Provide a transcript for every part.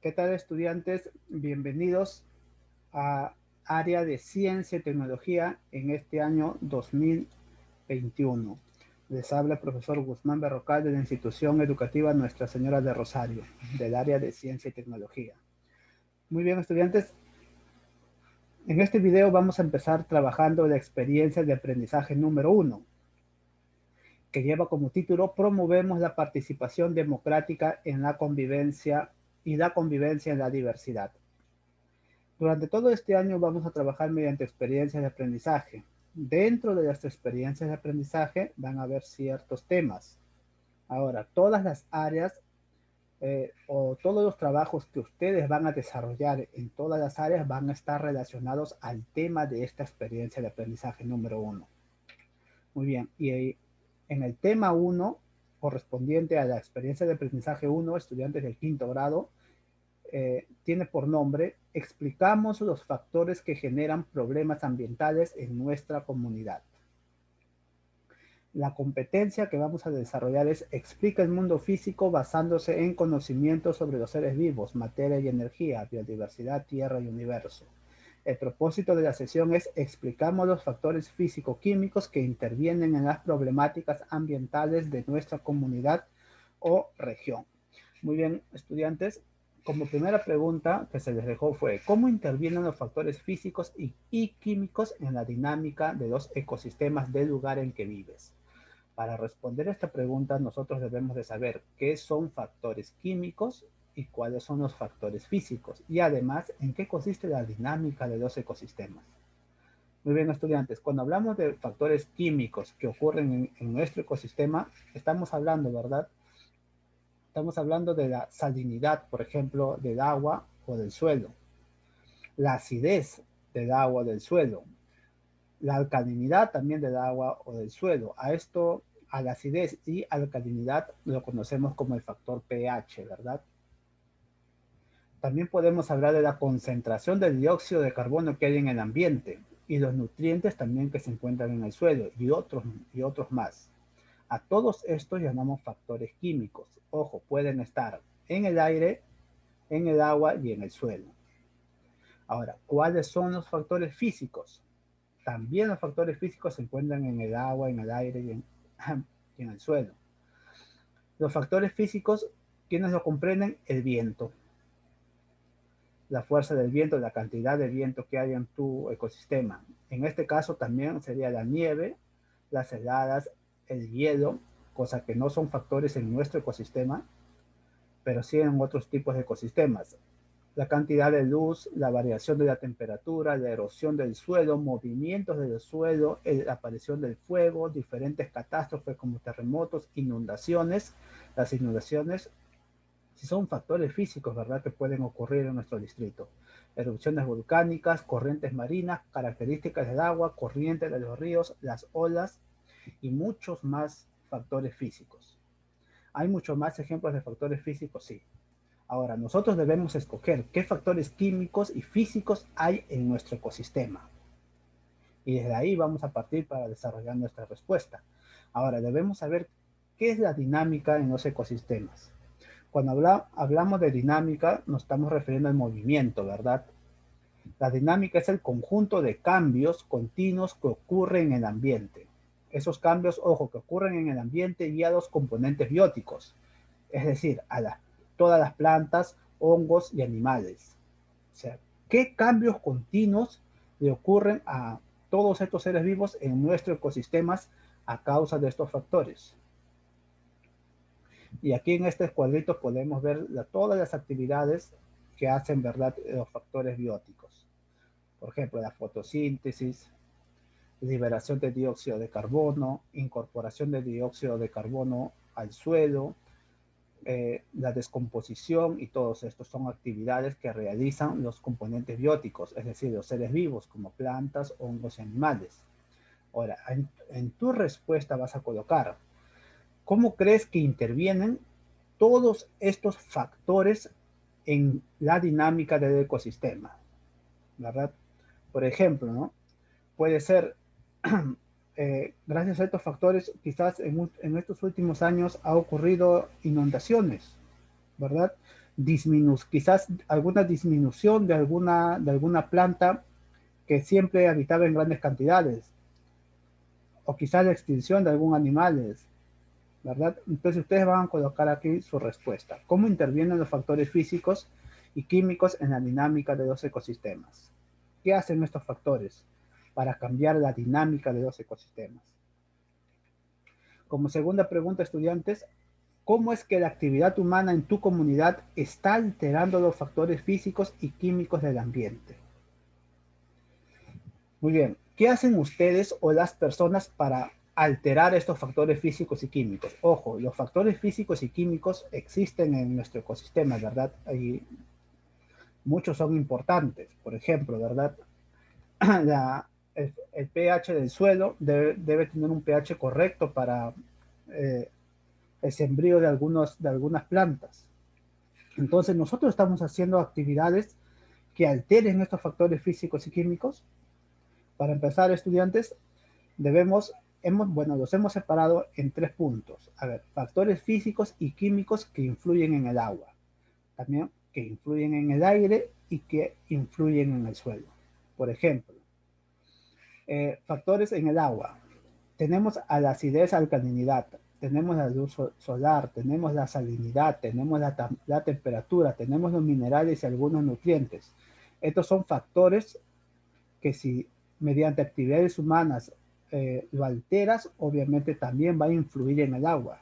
¿Qué tal, estudiantes? Bienvenidos a área de ciencia y tecnología en este año 2021. Les habla el profesor Guzmán Berrocal de la institución educativa Nuestra Señora de Rosario, del área de ciencia y tecnología. Muy bien, estudiantes. En este video vamos a empezar trabajando la experiencia de aprendizaje número 1, que lleva como título Promovemos la participación democrática en la convivencia y la convivencia en la diversidad. Durante todo este año vamos a trabajar mediante experiencias de aprendizaje. Dentro de las experiencias de aprendizaje van a haber ciertos temas. Ahora, todas las áreas o todos los trabajos que ustedes van a desarrollar en todas las áreas van a estar relacionados al tema de esta experiencia de aprendizaje número 1. Muy bien, y en el tema 1, correspondiente a la experiencia de aprendizaje 1, estudiantes del quinto grado, tiene por nombre Explicamos los factores que generan problemas ambientales en nuestra comunidad. La competencia que vamos a desarrollar es Explica el mundo físico basándose en conocimientos sobre los seres vivos, materia y energía, biodiversidad, tierra y universo. El propósito de la sesión es Explicamos los factores físico-químicos que intervienen en las problemáticas ambientales de nuestra comunidad o región. Muy bien, estudiantes. Como primera pregunta que se les dejó fue, ¿cómo intervienen los factores físicos y químicos en la dinámica de los ecosistemas del lugar en que vives? Para responder a esta pregunta, nosotros debemos de saber qué son factores químicos y cuáles son los factores físicos, y además, en qué consiste la dinámica de los ecosistemas. Muy bien, estudiantes, cuando hablamos de factores químicos que ocurren en nuestro ecosistema, estamos hablando, ¿verdad? Estamos hablando de la salinidad, por ejemplo, del agua o del suelo, la acidez del agua o del suelo, la alcalinidad también del agua o del suelo. A la acidez y alcalinidad lo conocemos como el factor pH, ¿verdad? También podemos hablar de la concentración del dióxido de carbono que hay en el ambiente y los nutrientes también que se encuentran en el suelo y otros más. A todos estos llamamos factores químicos. Ojo, pueden estar en el aire, en el agua y en el suelo. Ahora, ¿cuáles son los factores físicos? También los factores físicos se encuentran en el agua, en el aire y en el suelo. Los factores físicos, ¿quiénes lo comprenden? El viento, la fuerza del viento, la cantidad de viento que hay en tu ecosistema. En este caso también sería la nieve, las heladas, el hielo, cosas que no son factores en nuestro ecosistema, pero sí en otros tipos de ecosistemas. La cantidad de luz, la variación de la temperatura, la erosión del suelo, movimientos del suelo, la aparición del fuego, diferentes catástrofes como terremotos, inundaciones. Las inundaciones sí son factores físicos, ¿verdad?, que pueden ocurrir en nuestro distrito. Erupciones volcánicas, corrientes marinas, características del agua, corrientes de los ríos, las olas y muchos más factores físicos. ¿Hay muchos más ejemplos de factores físicos? Sí. Ahora, nosotros debemos escoger qué factores químicos y físicos hay en nuestro ecosistema. Y desde ahí vamos a partir para desarrollar nuestra respuesta. Ahora, debemos saber qué es la dinámica en los ecosistemas. Cuando hablamos de dinámica, nos estamos refiriendo al movimiento, ¿verdad? La dinámica es el conjunto de cambios continuos que ocurren en el ambiente. Esos cambios, ojo, que ocurren en el ambiente y a los componentes bióticos, es decir, todas las plantas, hongos y animales. O sea, ¿qué cambios continuos le ocurren a todos estos seres vivos en nuestros ecosistemas a causa de estos factores? Y aquí en este cuadrito podemos ver todas las actividades que hacen, ¿verdad?, los factores bióticos. Por ejemplo, la fotosíntesis, liberación de dióxido de carbono, incorporación de dióxido de carbono al suelo, la descomposición, y todos estos son actividades que realizan los componentes bióticos, es decir, los seres vivos como plantas, hongos y animales. Ahora, en tu respuesta vas a colocar, ¿cómo crees que intervienen todos estos factores en la dinámica del ecosistema? ¿Verdad? Por ejemplo, ¿no? Puede ser, gracias a estos factores, quizás en estos últimos años ha ocurrido inundaciones, ¿verdad? quizás alguna disminución de alguna planta que siempre habitaba en grandes cantidades, o quizás la extinción de algún animal, ¿verdad? Entonces ustedes van a colocar aquí su respuesta. ¿Cómo intervienen los factores físicos y químicos en la dinámica de los ecosistemas? ¿Qué hacen estos factores para cambiar la dinámica de los ecosistemas? Como segunda pregunta, estudiantes, ¿cómo es que la actividad humana en tu comunidad está alterando los factores físicos y químicos del ambiente? Muy bien, ¿qué hacen ustedes o las personas para alterar estos factores físicos y químicos? Ojo, los factores físicos y químicos existen en nuestro ecosistema, ¿verdad? Y muchos son importantes. Por ejemplo, ¿verdad? El pH del suelo debe tener un pH correcto para eh, el sembrío de algunas plantas. Entonces, nosotros estamos haciendo actividades que alteren estos factores físicos y químicos. Para empezar, estudiantes, los hemos separado en 3 puntos. A ver, factores físicos y químicos que influyen en el agua, también que influyen en el aire y que influyen en el suelo. Por ejemplo, factores en el agua. Tenemos a la acidez, alcalinidad, tenemos la luz solar, tenemos la salinidad, tenemos la temperatura, tenemos los minerales y algunos nutrientes. Estos son factores que si mediante actividades humanas lo alteras, obviamente también va a influir en el agua.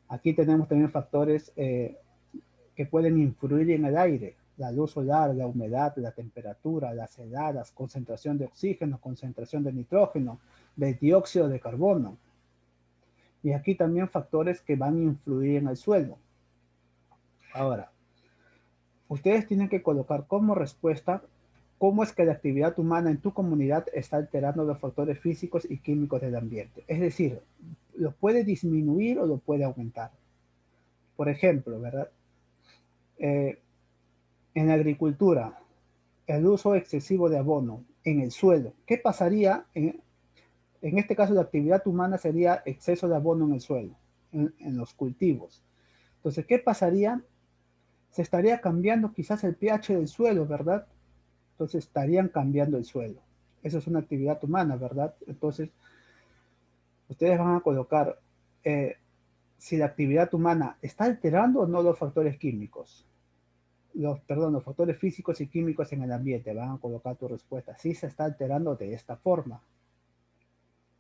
Aquí tenemos también factores que pueden influir en el aire: la luz solar, la humedad, la temperatura, las heladas, concentración de oxígeno, concentración de nitrógeno, de dióxido de carbono. Y aquí también factores que van a influir en el suelo. Ahora, ustedes tienen que colocar como respuesta cómo es que la actividad humana en tu comunidad está alterando los factores físicos y químicos del ambiente. Es decir, lo puede disminuir o lo puede aumentar. Por ejemplo, ¿verdad? Eh, en la agricultura, el uso excesivo de abono en el suelo. ¿Qué pasaría? En este caso, la actividad humana sería exceso de abono en el suelo, en los cultivos. Entonces, ¿qué pasaría? Se estaría cambiando quizás el pH del suelo, ¿verdad? Entonces estarían cambiando el suelo. Eso es una actividad humana, ¿verdad? Entonces, ustedes van a colocar si la actividad humana está alterando o no los factores químicos. Los factores físicos y químicos en el ambiente. Van a colocar tu respuesta. Sí se está alterando de esta forma.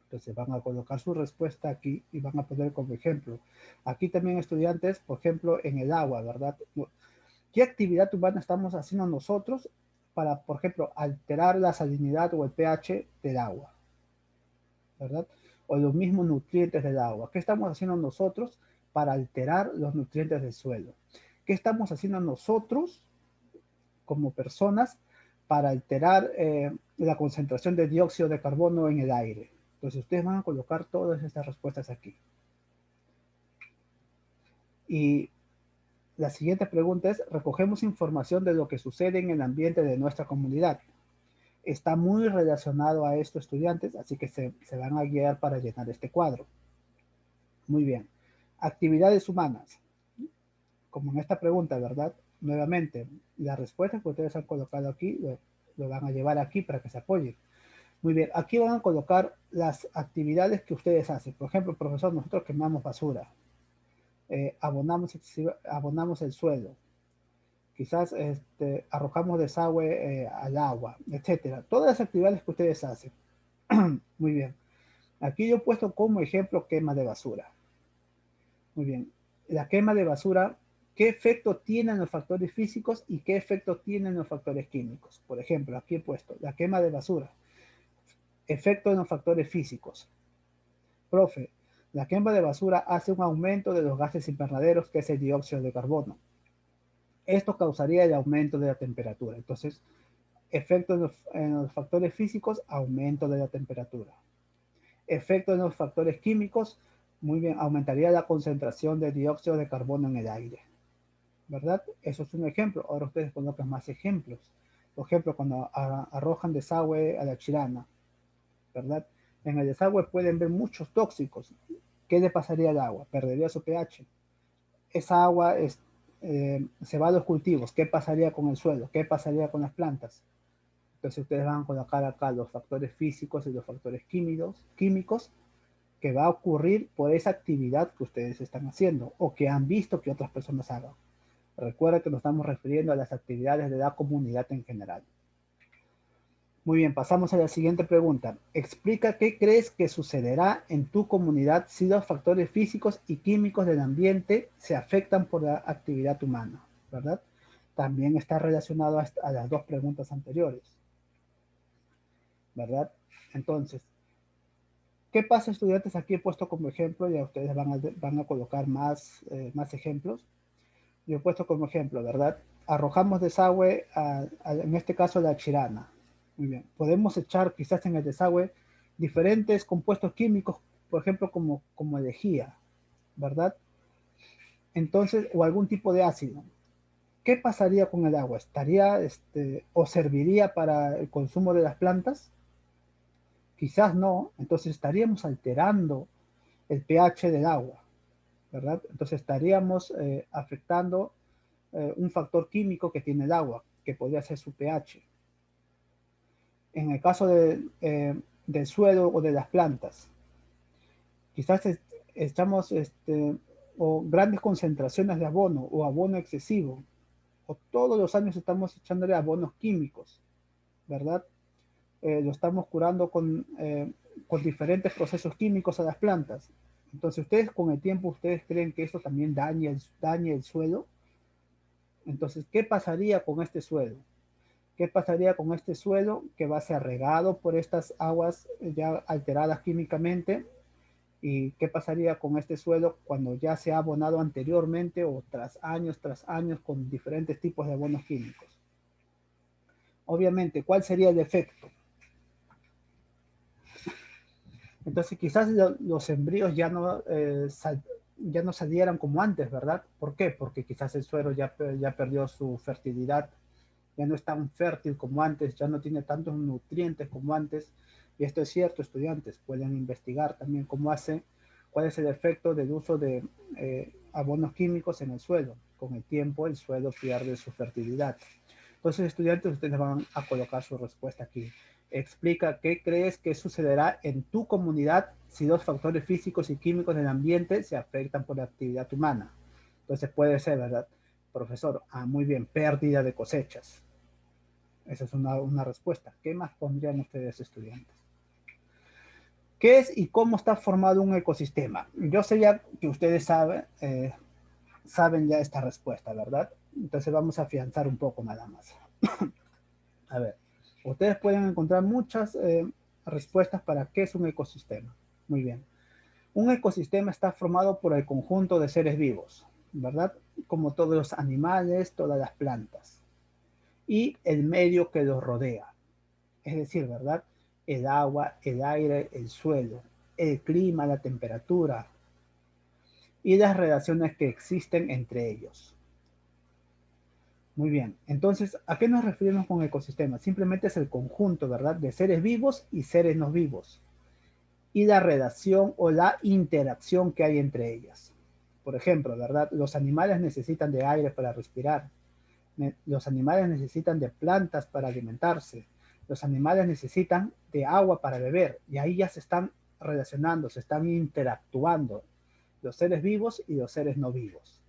Entonces van a colocar su respuesta aquí y van a poner como ejemplo. Aquí también, estudiantes, por ejemplo, en el agua, ¿verdad? ¿Qué actividad humana estamos haciendo nosotros para, por ejemplo, alterar la salinidad o el pH del agua? ¿Verdad? O los mismos nutrientes del agua. ¿Qué estamos haciendo nosotros para alterar los nutrientes del suelo? ¿Qué estamos haciendo nosotros como personas para alterar la concentración de dióxido de carbono en el aire? Entonces ustedes van a colocar todas estas respuestas aquí. Y la siguiente pregunta es: recogemos información de lo que sucede en el ambiente de nuestra comunidad. Está muy relacionado a esto, estudiantes, así que se van a guiar para llenar este cuadro. Muy bien. Actividades humanas. Como en esta pregunta, ¿verdad? Nuevamente, las respuestas que ustedes han colocado aquí lo van a llevar aquí para que se apoyen. Muy bien, aquí van a colocar las actividades que ustedes hacen. Por ejemplo, profesor, nosotros quemamos basura, abonamos el suelo, quizás arrojamos desagüe al agua, etcétera. Todas las actividades que ustedes hacen. Muy bien. Aquí yo he puesto como ejemplo quema de basura. Muy bien. La quema de basura, ¿qué efecto tienen los factores físicos y qué efecto tienen los factores químicos? Por ejemplo, aquí he puesto la quema de basura. Efecto en los factores físicos. Profe, la quema de basura hace un aumento de los gases invernaderos, que es el dióxido de carbono. Esto causaría el aumento de la temperatura. Entonces, efecto en los factores físicos: aumento de la temperatura. Efecto en los factores químicos: muy bien, aumentaría la concentración de dióxido de carbono en el aire, ¿verdad? Eso es un ejemplo. Ahora ustedes colocan más ejemplos. Por ejemplo, cuando arrojan desagüe a la Chirana, ¿verdad? En el desagüe pueden ver muchos tóxicos. ¿Qué le pasaría al agua? Perdería su pH. Esa agua se va a los cultivos, ¿qué pasaría con el suelo? ¿Qué pasaría con las plantas? Entonces ustedes van a colocar acá los factores físicos y los factores químicos que va a ocurrir por esa actividad que ustedes están haciendo o que han visto que otras personas hagan. Recuerda que nos estamos refiriendo a las actividades de la comunidad en general. Muy bien, pasamos a la siguiente pregunta. Explica qué crees que sucederá en tu comunidad si los factores físicos y químicos del ambiente se afectan por la actividad humana, ¿verdad? También está relacionado a las dos preguntas anteriores, ¿verdad? Entonces, ¿qué pasa, estudiantes? Aquí he puesto como ejemplo, y ustedes van a colocar más ejemplos. Yo he puesto como ejemplo, ¿verdad? Arrojamos desagüe, en este caso la chirana. Muy bien. Podemos echar quizás en el desagüe diferentes compuestos químicos, por ejemplo, como lejía, ¿verdad? Entonces, o algún tipo de ácido. ¿Qué pasaría con el agua? ¿Estaría, o serviría para el consumo de las plantas? Quizás no. Entonces estaríamos alterando el pH del agua, ¿verdad? Entonces estaríamos afectando un factor químico que tiene el agua, que podría ser su pH. En el caso del suelo o de las plantas, quizás estamos, o grandes concentraciones de abono o abono excesivo, o todos los años estamos echándole abonos químicos, ¿verdad? Lo estamos curando con diferentes procesos químicos a las plantas. Entonces, ustedes con el tiempo, ustedes creen que esto también daña el suelo. Entonces, ¿qué pasaría con este suelo? ¿Qué pasaría con este suelo que va a ser regado por estas aguas ya alteradas químicamente? ¿Y qué pasaría con este suelo cuando ya se ha abonado anteriormente o tras años con diferentes tipos de abonos químicos? Obviamente, ¿cuál sería el efecto? Entonces quizás los embrios ya no salieran como antes, ¿verdad? ¿Por qué? Porque quizás el suelo ya perdió su fertilidad, ya no es tan fértil como antes, ya no tiene tantos nutrientes como antes. Y esto es cierto, estudiantes, pueden investigar también cuál es el efecto del uso de abonos químicos en el suelo. Con el tiempo el suelo pierde su fertilidad. Entonces, estudiantes, ustedes van a colocar su respuesta aquí. Explica qué crees que sucederá en tu comunidad si los factores físicos y químicos del ambiente se afectan por la actividad humana. Entonces puede ser, ¿verdad? Profesor, muy bien, pérdida de cosechas. Esa es una respuesta. ¿Qué más pondrían ustedes, estudiantes? ¿Qué es y cómo está formado un ecosistema? Yo sé ya que ustedes saben ya esta respuesta, ¿verdad? Entonces vamos a afianzar un poco nada más. A ver, ustedes pueden encontrar muchas respuestas para qué es un ecosistema. Muy bien. Un ecosistema está formado por el conjunto de seres vivos, ¿verdad? Como todos los animales, todas las plantas. Y el medio que los rodea. Es decir, ¿verdad? El agua, el aire, el suelo, el clima, la temperatura y las relaciones que existen entre ellos. Muy bien, entonces, ¿a qué nos referimos con ecosistema? Simplemente es el conjunto, ¿verdad? De seres vivos y seres no vivos. Y la relación o la interacción que hay entre ellas. Por ejemplo, ¿verdad? Los animales necesitan de aire para respirar. Los animales necesitan de plantas para alimentarse. Los animales necesitan de agua para beber. Y ahí ya se están relacionando, se están interactuando los seres vivos y los seres no vivos.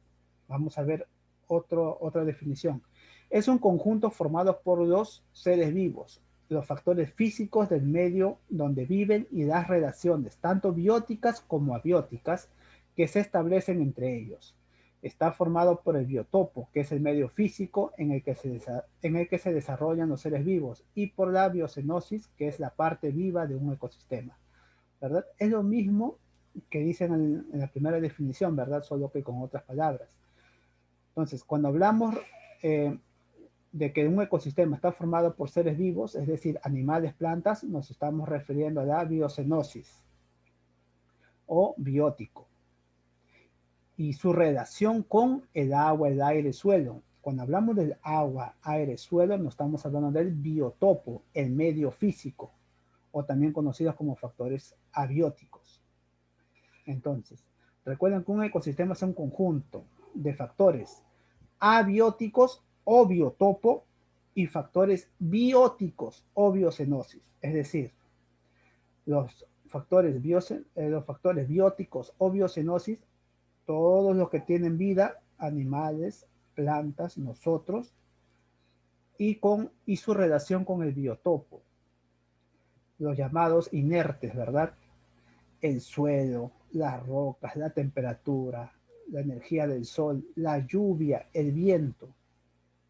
Vamos a ver otra definición. Es un conjunto formado por los seres vivos, los factores físicos del medio donde viven y las relaciones, tanto bióticas como abióticas, que se establecen entre ellos. Está formado por el biotopo, que es el medio físico en el que se desarrollan los seres vivos, y por la biocenosis, que es la parte viva de un ecosistema, ¿verdad? Es lo mismo que dicen en la primera definición, ¿verdad? Solo que con otras palabras. Entonces, cuando hablamos de que un ecosistema está formado por seres vivos, es decir, animales, plantas, nos estamos refiriendo a la biocenosis o biótico y su relación con el agua, el aire, el suelo. Cuando hablamos del agua, aire, suelo, nos estamos hablando del biotopo, el medio físico, o también conocidos como factores abióticos. Entonces, recuerden que un ecosistema es un conjunto de factores abióticos o biotopo y factores bióticos o biocenosis. Es decir, los factores bióticos o biocenosis, todos los que tienen vida, animales, plantas, nosotros, y su relación con el biotopo. Los llamados inertes, ¿verdad? El suelo, las rocas, la temperatura, la energía del sol, la lluvia, el viento,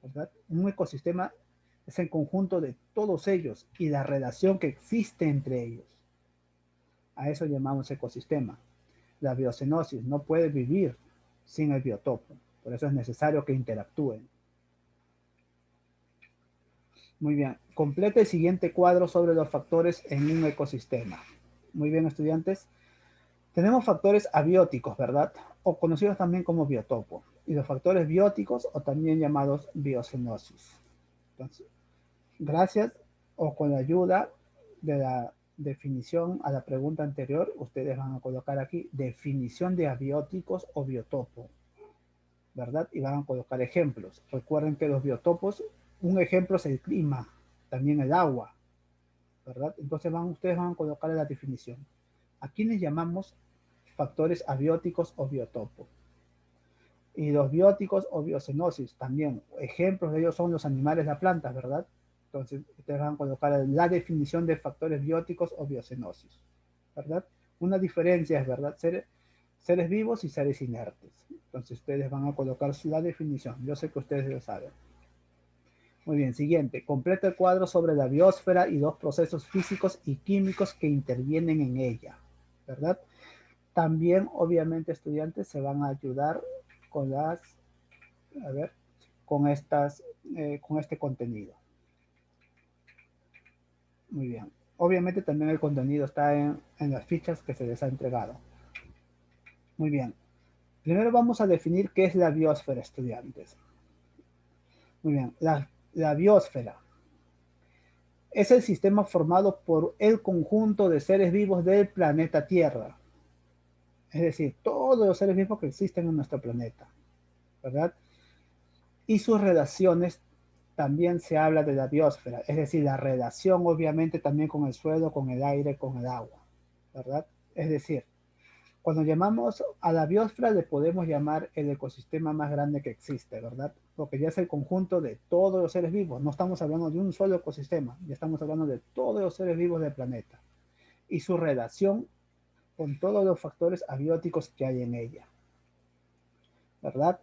¿verdad? Un ecosistema es el conjunto de todos ellos y la relación que existe entre ellos. A eso llamamos ecosistema. La biocenosis no puede vivir sin el biotopo, por eso es necesario que interactúen. Muy bien, complete el siguiente cuadro sobre los factores en un ecosistema. Muy bien, estudiantes. Tenemos factores abióticos, ¿verdad? O conocidos también como biotopo. Y los factores bióticos o también llamados biocenosis. Entonces, gracias o con la ayuda de la definición a la pregunta anterior, ustedes van a colocar aquí definición de abióticos o biotopo, ¿verdad? Y van a colocar ejemplos. Recuerden que los biotopos, un ejemplo es el clima, también el agua, ¿verdad? Entonces ustedes van a colocar la definición. ¿A quiénes llamamos factores abióticos o biotopo? Y los bióticos o biocenosis también. Ejemplos de ellos son los animales, las plantas, ¿verdad? Entonces, ustedes van a colocar la definición de factores bióticos o biocenosis, ¿verdad? Una diferencia es, ¿verdad? Seres vivos y seres inertes. Entonces, ustedes van a colocar la definición. Yo sé que ustedes lo saben. Muy bien, siguiente. Completa el cuadro sobre la biosfera y los procesos físicos y químicos que intervienen en ella, ¿verdad? También, obviamente, estudiantes se van a ayudar con con este contenido. Muy bien. Obviamente también el contenido está en las fichas que se les ha entregado. Muy bien. Primero vamos a definir qué es la biosfera, estudiantes. Muy bien. La biosfera es el sistema formado por el conjunto de seres vivos del planeta Tierra. Es decir, todos los seres vivos que existen en nuestro planeta, ¿verdad? Y sus relaciones, también se habla de la biosfera, es decir, la relación obviamente también con el suelo, con el aire, con el agua, ¿verdad? Es decir, cuando llamamos a la biosfera le podemos llamar el ecosistema más grande que existe, ¿verdad? Porque ya es el conjunto de todos los seres vivos, no estamos hablando de un solo ecosistema, ya estamos hablando de todos los seres vivos del planeta y su relación con todos los factores abióticos que hay en ella, ¿verdad?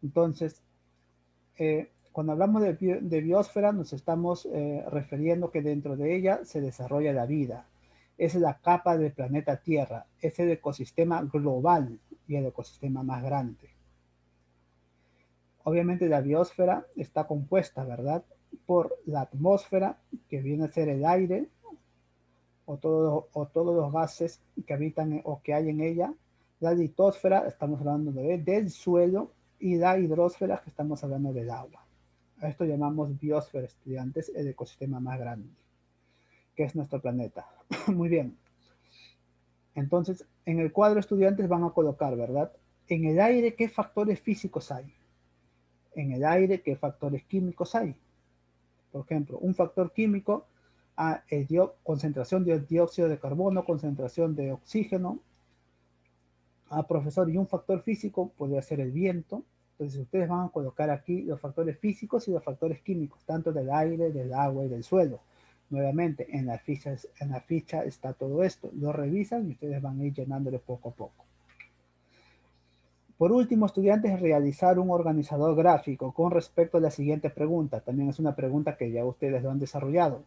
Entonces, cuando hablamos de biosfera nos estamos refiriendo que dentro de ella se desarrolla la vida. Es la capa del planeta Tierra, es el ecosistema global y el ecosistema más grande. Obviamente la biosfera está compuesta, ¿verdad? Por la atmósfera, que viene a ser el aire, o todos los gases que habitan o que hay en ella. La litosfera, estamos hablando del suelo, y la hidrosfera, que estamos hablando del agua. A esto llamamos biosfera, estudiantes, el ecosistema más grande, que es nuestro planeta. Muy bien. Entonces, en el cuadro estudiantes van a colocar, ¿verdad? En el aire, ¿qué factores físicos hay? En el aire, ¿qué factores químicos hay? Por ejemplo, un factor químico, concentración de dióxido de carbono, concentración de oxígeno. Profesor, y un factor físico podría ser el viento. Entonces ustedes van a colocar aquí los factores físicos y los factores químicos, tanto del aire, del agua y del suelo. Nuevamente, en la ficha está todo esto. Lo revisan y ustedes van a ir llenándole poco a poco. Por último, estudiantes, realizar un organizador gráfico con respecto a la siguiente pregunta. También es una pregunta que ya ustedes lo han desarrollado.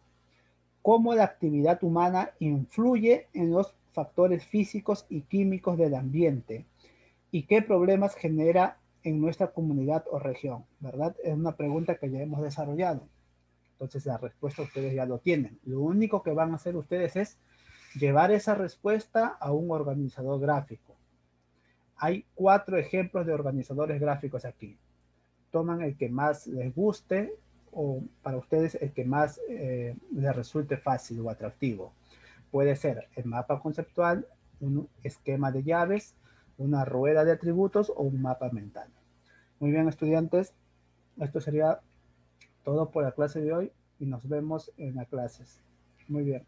¿Cómo la actividad humana influye en los factores físicos y químicos del ambiente? ¿Y qué problemas genera en nuestra comunidad o región? ¿Verdad? Es una pregunta que ya hemos desarrollado. Entonces la respuesta ustedes ya lo tienen. Lo único que van a hacer ustedes es llevar esa respuesta a un organizador gráfico. Hay 4 ejemplos de organizadores gráficos aquí. Toman el que más les guste o para ustedes el que más les resulte fácil o atractivo. Puede ser el mapa conceptual, un esquema de llaves, una rueda de atributos o un mapa mental. Muy bien, estudiantes. Esto sería todo por la clase de hoy y nos vemos en las clases. Muy bien.